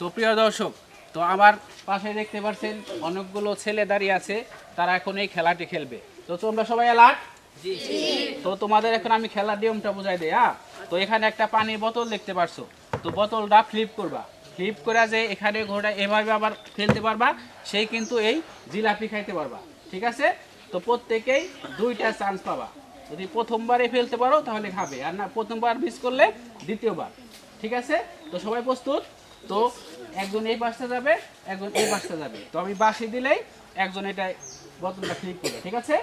তো প্রিয় দর্শক, তো আমার পাশে দেখতে পাচ্ছেন অনেকগুলো ছেলে দাঁড়িয়ে আছে, তারা এখন এই খেলাটি খেলবে। তো তোমরা সবাই অ্যালার্ট? জি। তো তোমাদের এখন আমি খেলার নিয়মটা বুঝাই দিই। হ্যাঁ, তো এখানে একটা পানির বোতল দেখতে পারছো, তো বোতলটা ফ্লিপ করবা, ফ্লিপ করে যে এখানে ঘোড়া এভাবে আবার ফেলতে পারবা, সেই কিন্তু এই জিলাপি খাইতে পারবা। ঠিক আছে? তো প্রত্যেকেই 2টা চান্স পাবা। যদি প্রথমবারে ফেলতে পারো তাহলে খাবে, আর না প্রথমবার মিস করলে দ্বিতীয়বার। ঠিক আছে? তো সবাই প্রস্তুত? তো একজন এই পাশটা যাবে, একজন এই পাশটা যাবে। তো আমি বাঁশি দিলেই একজন এটা বোতলটা ফ্লিপ করবে। ঠিক আছে?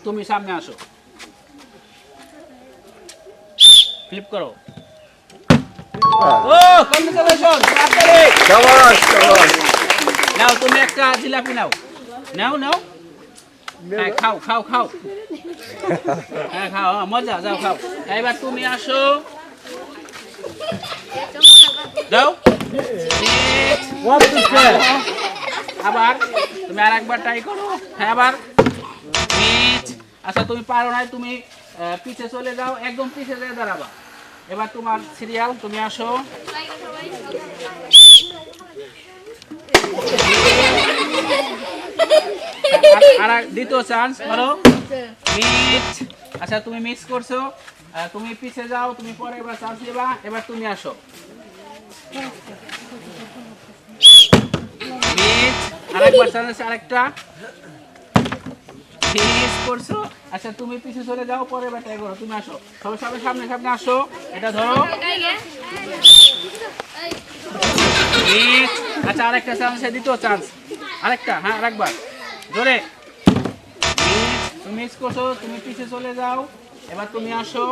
তুমি সামনে আসো, ফ্লিপ করো। ও কংগ্রেচুলেশন, শাবাশ শাবাশ। নাও তুমি একটা জিলাপি নাও, নাও নাও। হ্যাঁ খাও খাও খাও, হ্যাঁ খাও, মজা, যাও খাও। এবার তুমি আসো, যাও। আবার তুমি আর একবার ট্রাই করো। হ্যাঁ আবার। আচ্ছা তুমি পারো নাই, তুমি পিছে চলে যাও, একদম পিছে যেয়ে দাঁড়াবা। এবার তোমার সিরিয়াল, তুমি আসো। আর দ্বিতীয় চান্স করো। আচ্ছা তুমি মিস করছো, তুমি পিছে যাও, তুমি পরে এবার চান্স দেবা। এবার তুমি আসো। আরেকবার চান্স, আরেকটা মিস করছো। আচ্ছা তুমি পিছে চলে যাও, পরে এবার ট্রাই করো। তুমি আসো, সবাই সবাই সামনে সামনে আসো, এটা ধরো। আচ্ছা আরেকটা চান্স, দ্বিতীয় চান্স, আরেকটা, হ্যাঁ আরেকবার ধরে। তুমি মিস করছো, তুমি পিছে চলে যাও। এবার তুমি আসো,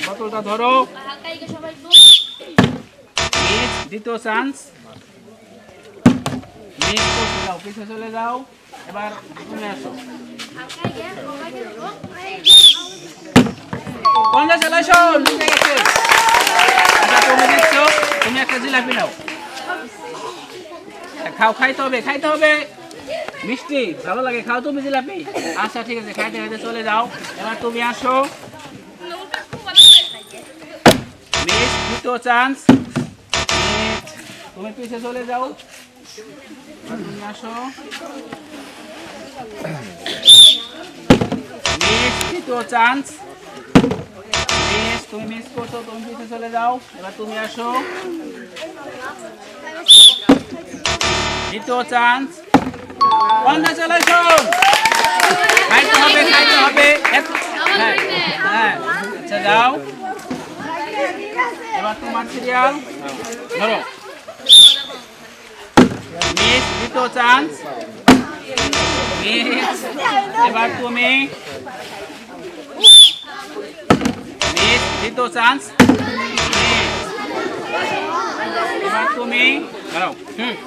বোতলটা ধরো। দ্বিতীয় চান্স, মিস করছো, যাও পিছে চলে যাও। এবার তুমি আসো। কংগ্রেচুলেশন, জিতে গেছে। আচ্ছা তুমি দেখছো, তুমি একটা জিলাপি নাও, খাও, খাইতে হবে, খাইতে হবে, মিষ্টি ভালো লাগে, খাও তুমি জিলাপি। আচ্ছা ঠিক আছে, খাইতে খাইতে চলে যাও। এবার তুমি আসো, মিস, দ্বিতীয় চান্স, তুমি পিছে চলে যাও। তুমি আসো, মিস, দ্বিতীয় চান্স, মিস, তুমি মিস করছো, তুমি পিছে চলে যাও। এবার তুমি আসো, দ্বিতীয় চান্স। কংগ্রেচুলেশন, খাইতে হবে, খাইতে হবে। হ্যাঁ হ্যাঁ, আচ্ছা যাও। এবার তোমার সিরিয়াল, ধরো। মিস, দ্বিতীয় চান্স, মিস। এবার তুমি মিস, দ্বিতীয় চান্স, এবার তুমি দাঁড়াও। মিস,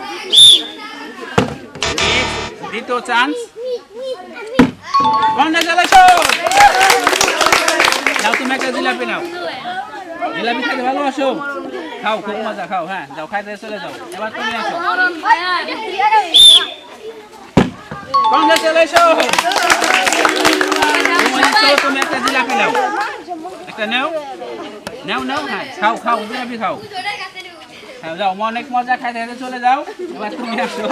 দ্বিতীয় চান্স। কংগ্রেচুলেশন, নাও তুমি একটা জিলাপি নাও, জিলাপি খেতে ভালোবাসো, খাও, খুব মজা, খাও। হ্যাঁ যাও, খাইতে চলে যাও। এবার তুমি আসো। কংগ্রেচুলেশন, তুমি একটা জিলাপি নাও, একটা নাও, নাও নাও, হ্যাঁ খাও খাও, জিলাপি খাও। হ্যাঁ যাও, অনেক মজা, খাইতে খাইতে চলে যাও। এবার তুমি আসো,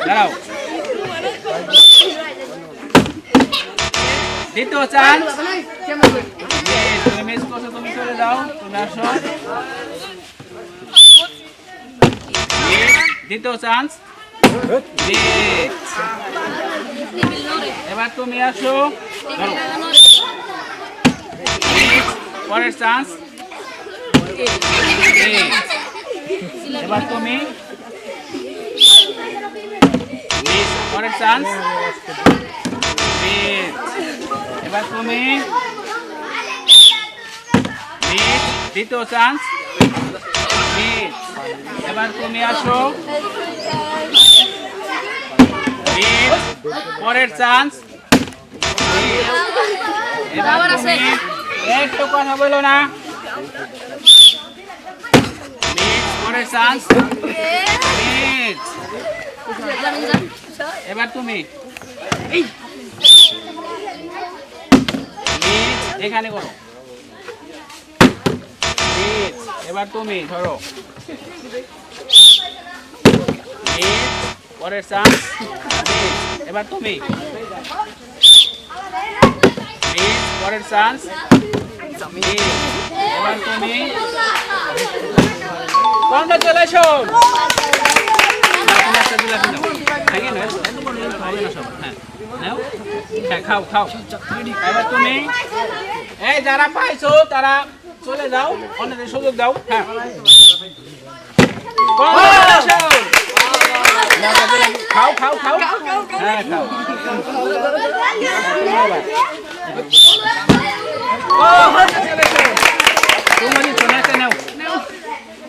দাঁড়াও। দ্বিতীয় চান্স, তুমি মিস করছো, তুমি চলে যাও। তুমি আসো, দ্বিতীয় চান্স, এবার তুমি আসো, ধরো। পরের চান্স, এবার তুমি পরের চান্স, এবার তুমি দ্বিতীয় চান্স, এবার তুমি আসো, পরের চান্স, এবার তুমি একটু কথা বলো না, পরের চান্স, এবার তুমি এখানে করো। এবার তুমি ধরো। মিস পরের চান্স মিস এবার তুমি মিস পরের চান্স মিস এবার তুমি কংগ্রাচুলেশন খাও খাও এবার তুমি এই যারা পাইছো তারা চলে যাও অন্যদের সুযোগ দাও হ্যাঁ Congratulations! খাও খাও খাও হ্যাঁ খাও তুমি শোনাতে নাও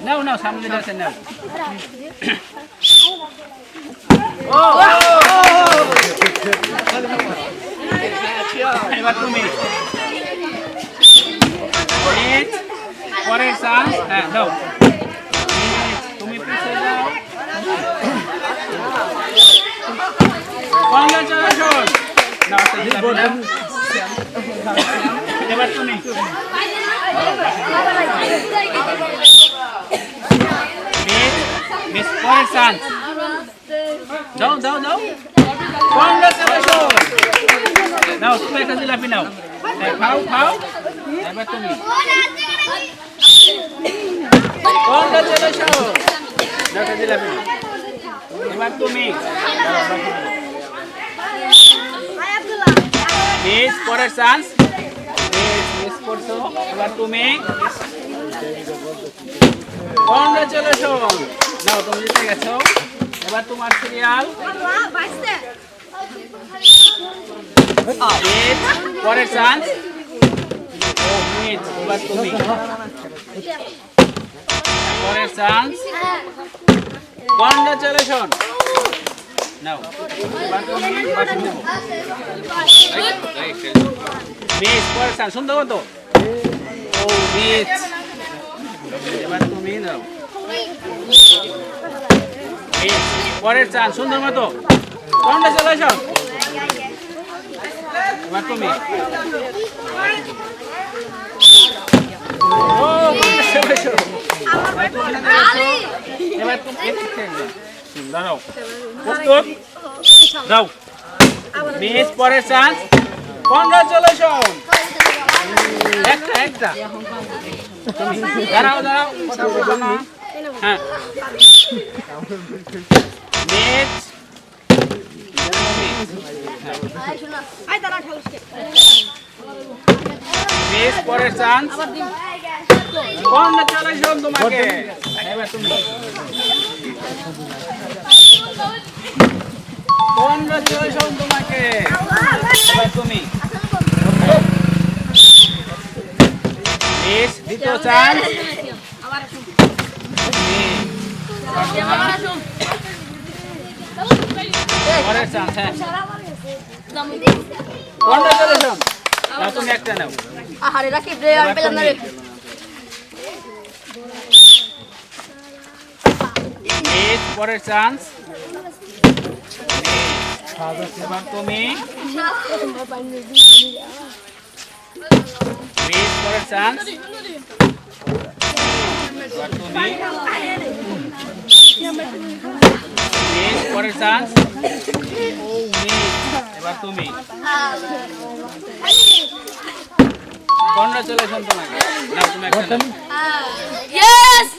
নাও নাও সামনে যাচ্ছে নাও এবার তুমি পরের চান্স হ্যাঁ দাও তুমি পিছিয়ে যাও কংগ্রাচুলেশন নাও এবার তুমি মিস পরের চান্স যাও যাও যাও কংগ্রাচুলেশন নাও তুমি একটা জিলাপি নাও খাও খাও এবার তুমি কংগ্রাচুলেশন নাও একটা জিলাপি এবার তুমি মিস পরের চান্স মিস করছো এবার তুমি কংগ্রাচুলেশন নাও তুমি জিতে গেছো এবার তোমার সিরিয়াল পরের চান্স ও মিস এবার তুমি পরের চান্স কংগ্রাচুলেশন নাও এবার তুমি মিস পরের চান্স সুন্দর কত ও মিস এবার তুমি নাও পরের চান্স সুন্দর মতো কংগ্রাচুলেশন এবার তুমি ও কংগ্রাচুলেশন এবার তুমি দাঁড়াও প্রস্তুত দাও মিস পরের চান্স কংগ্রাচুলেশন একটা একটা তুমি দাঁড়াও দাঁড়াও কথা বলো না হ্যাঁ মিস মিস পরের চান্স কংগ্রাচুলেশন তোমাকে এবার তুমি কংগ্রাচুলেশন তোমাকে এবার তুমি মিস দ্বিতীয় চান্স পরের চান্স হ্যাঁ কংগ্রাচুলেশন নাও তুমি একটা নাও আরে রাখি রে আর পেলাম না রে মিস পরের চান্স এবার তুমি মিস পরের চান্স এবার তুমি মিস পরের চান্স ও মিস এবার তুমি কংগ্রাচুলেশন তোমাকে নাও তুমি একটা নাও ইয়েস